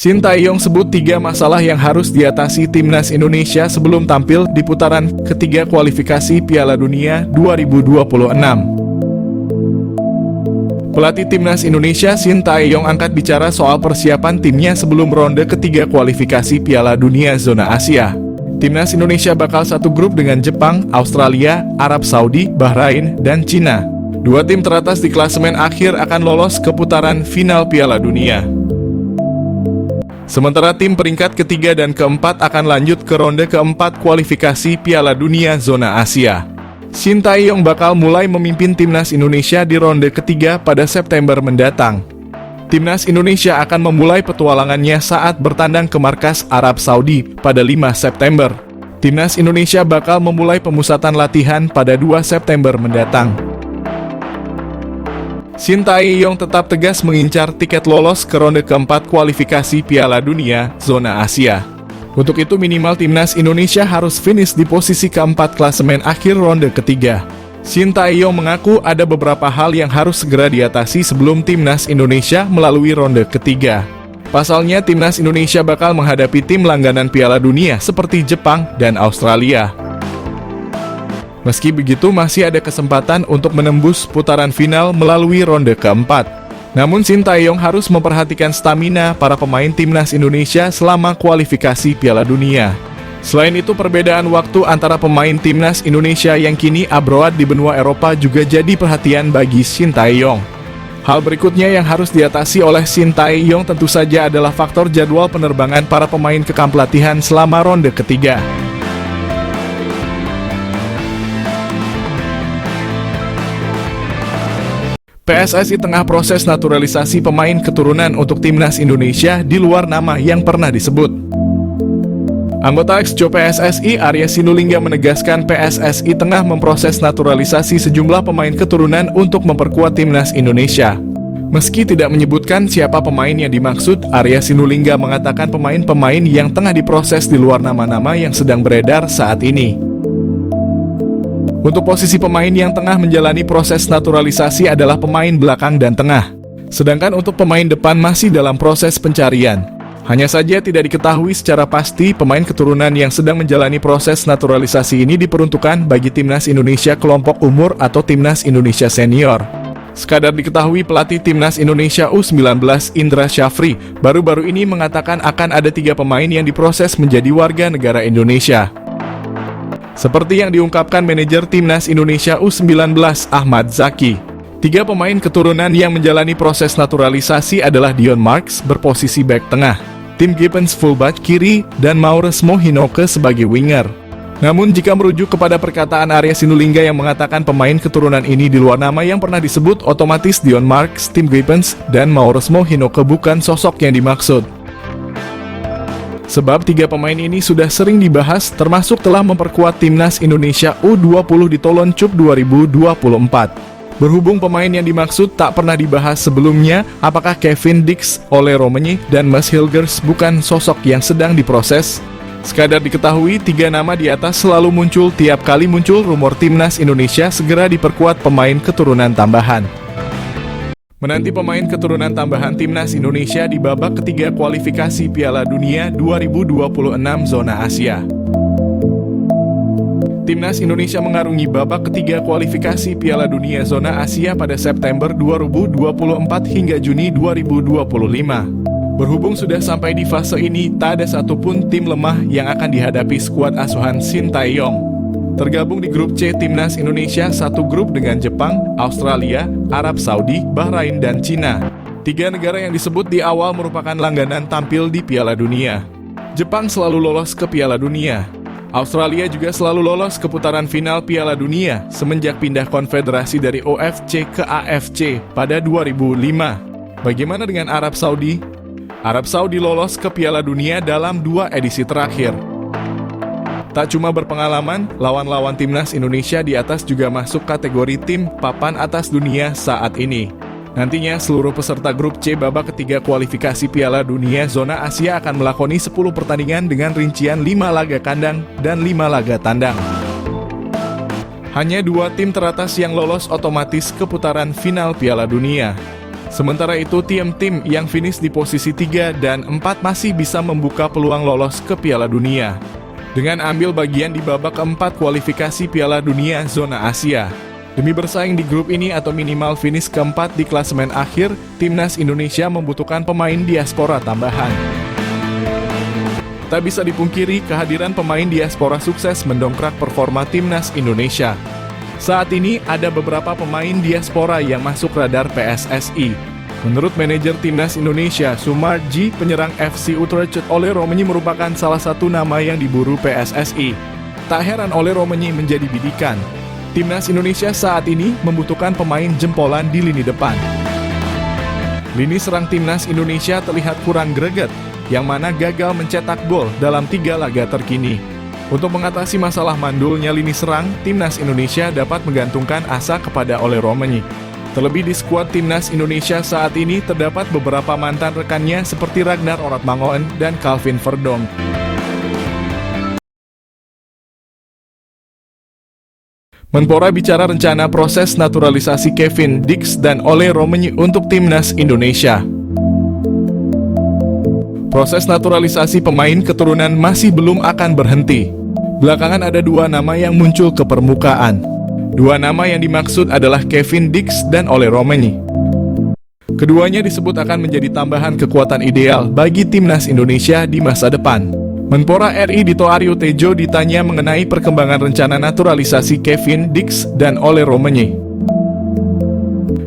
Shin Tae-yong sebut 3 masalah yang harus diatasi timnas Indonesia sebelum tampil di putaran ketiga kualifikasi Piala Dunia 2026. Pelatih timnas Indonesia Shin Tae-yong angkat bicara soal persiapan timnya sebelum ronde ketiga kualifikasi Piala Dunia zona Asia. Timnas Indonesia bakal satu grup dengan Jepang, Australia, Arab Saudi, Bahrain, dan Cina. 2 tim teratas di klasemen akhir akan lolos ke putaran final Piala Dunia. Sementara tim peringkat ketiga dan keempat akan lanjut ke ronde keempat kualifikasi Piala Dunia zona Asia. Shin Tae-yong bakal mulai memimpin timnas Indonesia di ronde ketiga pada September mendatang. Timnas Indonesia akan memulai petualangannya saat bertandang ke markas Arab Saudi pada 5 September. Timnas Indonesia bakal memulai pemusatan latihan pada 2 September mendatang. Shin Tae-yong tetap tegas mengincar tiket lolos ke ronde keempat kualifikasi Piala Dunia zona Asia. Untuk itu minimal timnas Indonesia harus finish di posisi keempat klasemen akhir ronde ketiga. Shin Tae-yong mengaku ada beberapa hal yang harus segera diatasi sebelum timnas Indonesia melalui ronde ketiga. Pasalnya timnas Indonesia bakal menghadapi tim langganan Piala Dunia seperti Jepang dan Australia. Meski begitu masih ada kesempatan untuk menembus putaran final melalui ronde keempat. Namun Shin Tae-yong harus memperhatikan stamina para pemain timnas Indonesia selama kualifikasi Piala Dunia. Selain itu perbedaan waktu antara pemain timnas Indonesia yang kini abroad di benua Eropa juga jadi perhatian bagi Shin Tae-yong. Hal berikutnya yang harus diatasi oleh Shin Tae-yong tentu saja adalah faktor jadwal penerbangan para pemain ke kamp latihan selama ronde ketiga. PSSI tengah proses naturalisasi pemain keturunan untuk timnas Indonesia di luar nama yang pernah disebut. Anggota Exco PSSI Arya Sinulinga menegaskan PSSI tengah memproses naturalisasi sejumlah pemain keturunan untuk memperkuat timnas Indonesia. Meski tidak menyebutkan siapa pemain yang dimaksud, Arya Sinulinga mengatakan pemain-pemain yang tengah diproses di luar nama-nama yang sedang beredar saat ini. Untuk posisi pemain yang tengah menjalani proses naturalisasi adalah pemain belakang dan tengah. Sedangkan untuk pemain depan masih dalam proses pencarian. Hanya saja tidak diketahui secara pasti pemain keturunan yang sedang menjalani proses naturalisasi ini diperuntukkan bagi timnas Indonesia kelompok umur atau timnas Indonesia senior. Sekadar diketahui pelatih timnas Indonesia U19 Indra Syafri baru-baru ini mengatakan akan ada 3 pemain yang diproses menjadi warga negara Indonesia. Seperti yang diungkapkan manajer timnas Indonesia U19 Ahmad Zaki. 3 pemain keturunan yang menjalani proses naturalisasi adalah Dion Marks berposisi bek tengah, Tim Gibbons fullback kiri, dan Maures Mohinoke sebagai winger. Namun jika merujuk kepada perkataan Arya Sinulinga yang mengatakan pemain keturunan ini di luar nama yang pernah disebut, otomatis Dion Marks, Tim Gibbons, dan Maures Mohinoke bukan sosok yang dimaksud. Sebab 3 pemain ini sudah sering dibahas termasuk telah memperkuat timnas Indonesia U20 di Tolon Cup 2024. Berhubung pemain yang dimaksud tak pernah dibahas sebelumnya, apakah Kevin Dix, Ole Romenyi, dan Mads Hilgers bukan sosok yang sedang diproses? Sekadar diketahui 3 nama di atas selalu muncul tiap kali muncul rumor timnas Indonesia segera diperkuat pemain keturunan tambahan. Menanti pemain keturunan tambahan timnas Indonesia di babak ketiga kualifikasi Piala Dunia 2026 zona Asia. Timnas Indonesia mengarungi babak ketiga kualifikasi Piala Dunia zona Asia pada September 2024 hingga Juni 2025. Berhubung sudah sampai di fase ini, tak ada satupun tim lemah yang akan dihadapi skuad asuhan Shin Tae-yong. Tergabung di grup C timnas Indonesia satu grup dengan Jepang, Australia, Arab Saudi, Bahrain, dan Cina. 3 negara yang disebut di awal merupakan langganan tampil di Piala Dunia. Jepang selalu lolos ke Piala Dunia. Australia juga selalu lolos ke putaran final Piala Dunia semenjak pindah konfederasi dari OFC ke AFC pada 2005. Bagaimana dengan Arab Saudi? Arab Saudi lolos ke Piala Dunia dalam 2 edisi terakhir. Tak cuma berpengalaman, lawan-lawan timnas Indonesia di atas juga masuk kategori tim papan atas dunia saat ini. Nantinya seluruh peserta grup C babak ketiga kualifikasi Piala Dunia zona Asia akan melakoni 10 pertandingan dengan rincian 5 laga kandang dan 5 laga tandang. Hanya 2 tim teratas yang lolos otomatis ke putaran final Piala Dunia. Sementara itu, tim-tim yang finish di posisi 3 dan 4 masih bisa membuka peluang lolos ke Piala Dunia dengan ambil bagian di babak keempat kualifikasi Piala Dunia zona Asia. Demi bersaing di grup ini atau minimal finish keempat di klasemen akhir, Timnas Indonesia membutuhkan pemain diaspora tambahan. Tak bisa dipungkiri, kehadiran pemain diaspora sukses mendongkrak performa Timnas Indonesia. Saat ini ada beberapa pemain diaspora yang masuk radar PSSI. Menurut manajer Timnas Indonesia, Sumarji, penyerang FC Utrecht Ole Romenyi merupakan salah satu nama yang diburu PSSI. Tak heran Ole Romenyi menjadi bidikan. Timnas Indonesia saat ini membutuhkan pemain jempolan di lini depan. Lini serang Timnas Indonesia terlihat kurang greget, yang mana gagal mencetak gol dalam 3 laga terkini. Untuk mengatasi masalah mandulnya lini serang, Timnas Indonesia dapat menggantungkan asa kepada Ole Romenyi. Terlebih di skuad Timnas Indonesia saat ini terdapat beberapa mantan rekannya seperti Ragnar Oratmangoen dan Calvin Verdonk. Menpora bicara rencana proses naturalisasi Kevin Dix dan Ole Romenyi untuk Timnas Indonesia. Proses naturalisasi pemain keturunan masih belum akan berhenti. Belakangan ada 2 nama yang muncul ke permukaan. 2 nama yang dimaksud adalah Kevin Dix dan Ole Romenyi. Keduanya disebut akan menjadi tambahan kekuatan ideal bagi Timnas Indonesia di masa depan. Menpora RI Dito Aryo Tejo ditanya mengenai perkembangan rencana naturalisasi Kevin Dix dan Ole Romenyi.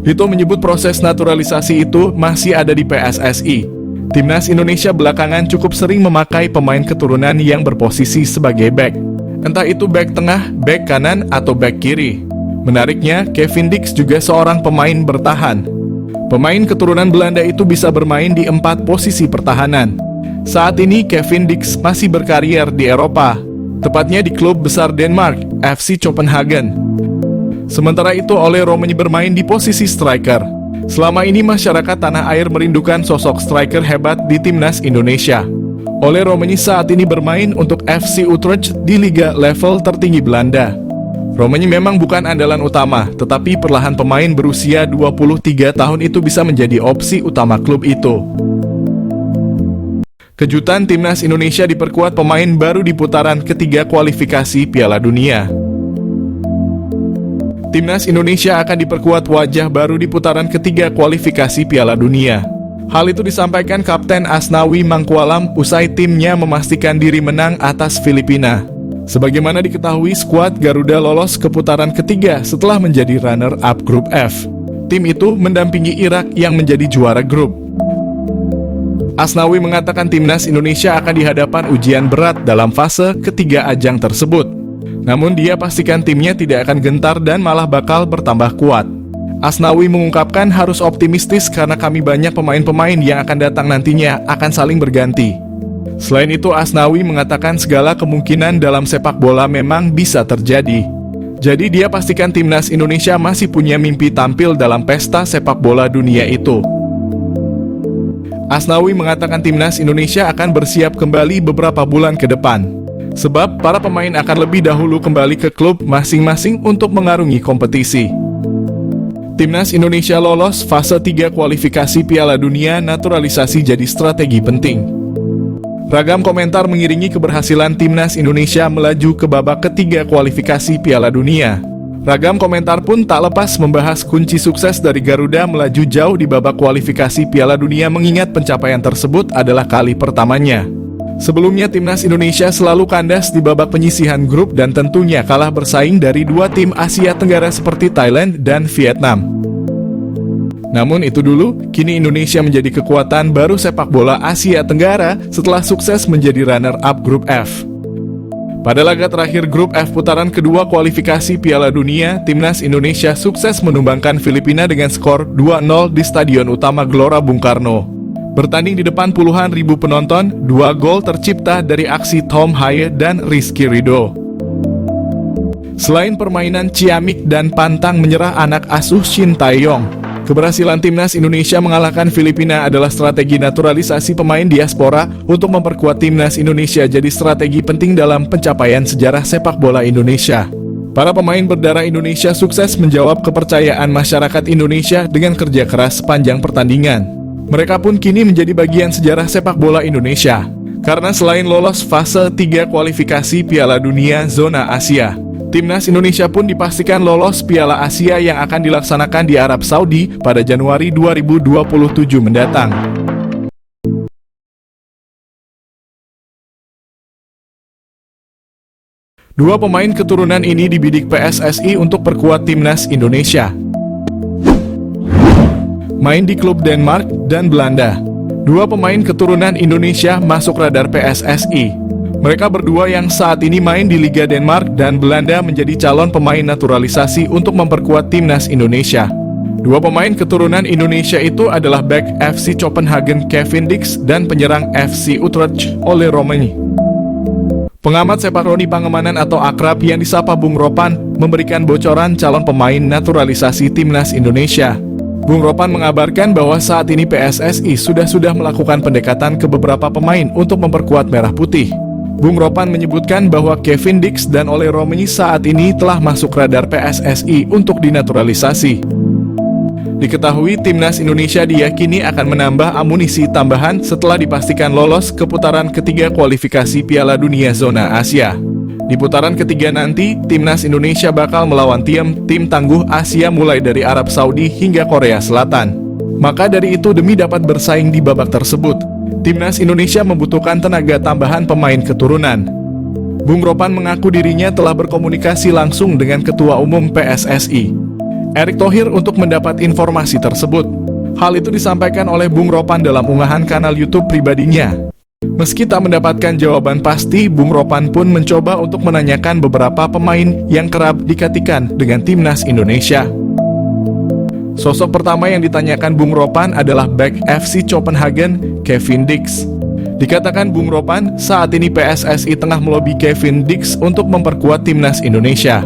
Dito menyebut proses naturalisasi itu masih ada di PSSI. Timnas Indonesia belakangan cukup sering memakai pemain keturunan yang berposisi sebagai bek. Entah itu bek tengah, bek kanan, atau bek kiri. Menariknya, Kevin Dix juga seorang pemain bertahan. Pemain keturunan Belanda itu bisa bermain di 4 posisi pertahanan. Saat ini Kevin Dix masih berkarier di Eropa, tepatnya di klub besar Denmark, FC Copenhagen. Sementara itu Ole Romenyi bermain di posisi striker. Selama ini masyarakat tanah air merindukan sosok striker hebat di Timnas Indonesia. Ole Romenyi saat ini bermain untuk FC Utrecht di liga level tertinggi Belanda. Romenyi memang bukan andalan utama, tetapi perlahan pemain berusia 23 tahun itu bisa menjadi opsi utama klub itu. Kejutan Timnas Indonesia diperkuat pemain baru di putaran ketiga kualifikasi Piala Dunia. Timnas Indonesia akan diperkuat wajah baru di putaran ketiga kualifikasi Piala Dunia. Hal itu disampaikan Kapten Asnawi Mangkualam usai timnya memastikan diri menang atas Filipina. Sebagaimana diketahui, skuad Garuda lolos ke putaran ketiga setelah menjadi runner-up grup F. Tim itu mendampingi Irak yang menjadi juara grup. Asnawi mengatakan Timnas Indonesia akan dihadapkan ujian berat dalam fase ketiga ajang tersebut. Namun dia pastikan timnya tidak akan gentar dan malah bakal bertambah kuat. Asnawi mengungkapkan harus optimistis karena kami banyak pemain-pemain yang akan datang nantinya akan saling berganti. Selain itu Asnawi mengatakan segala kemungkinan dalam sepak bola memang bisa terjadi. Jadi dia pastikan Timnas Indonesia masih punya mimpi tampil dalam pesta sepak bola dunia itu. Asnawi mengatakan Timnas Indonesia akan bersiap kembali beberapa bulan ke depan. Sebab para pemain akan lebih dahulu kembali ke klub masing-masing untuk mengarungi kompetisi. Timnas Indonesia lolos fase 3 kualifikasi Piala Dunia, naturalisasi jadi strategi penting. Ragam komentar mengiringi keberhasilan Timnas Indonesia melaju ke babak ketiga kualifikasi Piala Dunia. Ragam komentar pun tak lepas membahas kunci sukses dari Garuda melaju jauh di babak kualifikasi Piala Dunia, mengingat pencapaian tersebut adalah kali pertamanya. Sebelumnya Timnas Indonesia selalu kandas di babak penyisihan grup dan tentunya kalah bersaing dari 2 tim Asia Tenggara seperti Thailand dan Vietnam. Namun itu dulu, kini Indonesia menjadi kekuatan baru sepak bola Asia Tenggara setelah sukses menjadi runner-up grup F. Pada laga terakhir grup F putaran kedua kualifikasi Piala Dunia, Timnas Indonesia sukses menumbangkan Filipina dengan skor 2-0 di Stadion Utama Gelora Bung Karno. Bertanding di depan puluhan ribu penonton, 2 gol tercipta dari aksi Tom Haye dan Rizky Ridho. Selain permainan ciamik dan pantang menyerah anak asuh Shin Tae-yong, keberhasilan Timnas Indonesia mengalahkan Filipina adalah strategi naturalisasi pemain diaspora untuk memperkuat Timnas Indonesia jadi strategi penting dalam pencapaian sejarah sepak bola Indonesia. Para pemain berdarah Indonesia sukses menjawab kepercayaan masyarakat Indonesia dengan kerja keras sepanjang pertandingan. Mereka pun kini menjadi bagian sejarah sepak bola Indonesia. Karena selain lolos fase 3 kualifikasi Piala Dunia Zona Asia, Timnas Indonesia pun dipastikan lolos Piala Asia yang akan dilaksanakan di Arab Saudi pada Januari 2027 mendatang. Dua pemain keturunan ini dibidik PSSI untuk perkuat Timnas Indonesia. Main di klub Denmark dan Belanda. Dua pemain keturunan Indonesia masuk radar PSSI. Mereka berdua yang saat ini main di Liga Denmark dan Belanda menjadi calon pemain naturalisasi untuk memperkuat Timnas Indonesia. Dua pemain keturunan Indonesia itu adalah bek FC Copenhagen Kevin Dix dan penyerang FC Utrecht Ole Roemeny. Pengamat sepak Roni Pangemanan atau akrab yang disapa Bung Ropan memberikan bocoran calon pemain naturalisasi Timnas Indonesia. Bung Ropan mengabarkan bahwa saat ini PSSI sudah melakukan pendekatan ke beberapa pemain untuk memperkuat Merah Putih. Bung Ropan menyebutkan bahwa Kevin Dix dan Ole Roemeny saat ini telah masuk radar PSSI untuk dinaturalisasi. Diketahui Timnas Indonesia diyakini akan menambah amunisi tambahan setelah dipastikan lolos ke putaran ketiga kualifikasi Piala Dunia Zona Asia. Di putaran ketiga nanti, Timnas Indonesia bakal melawan tim tangguh Asia mulai dari Arab Saudi hingga Korea Selatan. Maka dari itu demi dapat bersaing di babak tersebut, Timnas Indonesia membutuhkan tenaga tambahan pemain keturunan. Bung Ropan mengaku dirinya telah berkomunikasi langsung dengan Ketua Umum PSSI, Erick Thohir, untuk mendapat informasi tersebut. Hal itu disampaikan oleh Bung Ropan dalam unggahan kanal YouTube pribadinya. Meski tak mendapatkan jawaban pasti, Bung Ropan pun mencoba untuk menanyakan beberapa pemain yang kerap dikaitkan dengan Timnas Indonesia. Sosok pertama yang ditanyakan Bung Ropan adalah bek FC Copenhagen, Kevin Dix. Dikatakan Bung Ropan, saat ini PSSI tengah melobi Kevin Dix untuk memperkuat Timnas Indonesia.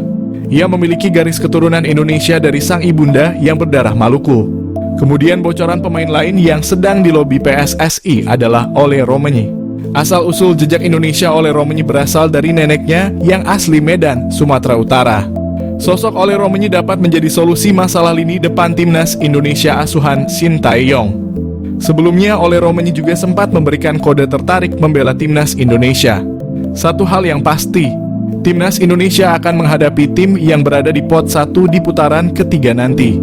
Ia memiliki garis keturunan Indonesia dari sang ibunda yang berdarah Maluku. Kemudian bocoran pemain lain yang sedang dilobi PSSI adalah Ole Roemeny. Asal-usul jejak Indonesia Ole Roemeny berasal dari neneknya yang asli Medan, Sumatera Utara. Sosok Ole Roemeny dapat menjadi solusi masalah lini depan Timnas Indonesia asuhan Shin Tae-yong. Sebelumnya Ole Roemeny juga sempat memberikan kode tertarik membela Timnas Indonesia. Satu hal yang pasti, Timnas Indonesia akan menghadapi tim yang berada di pot 1 di putaran ketiga nanti.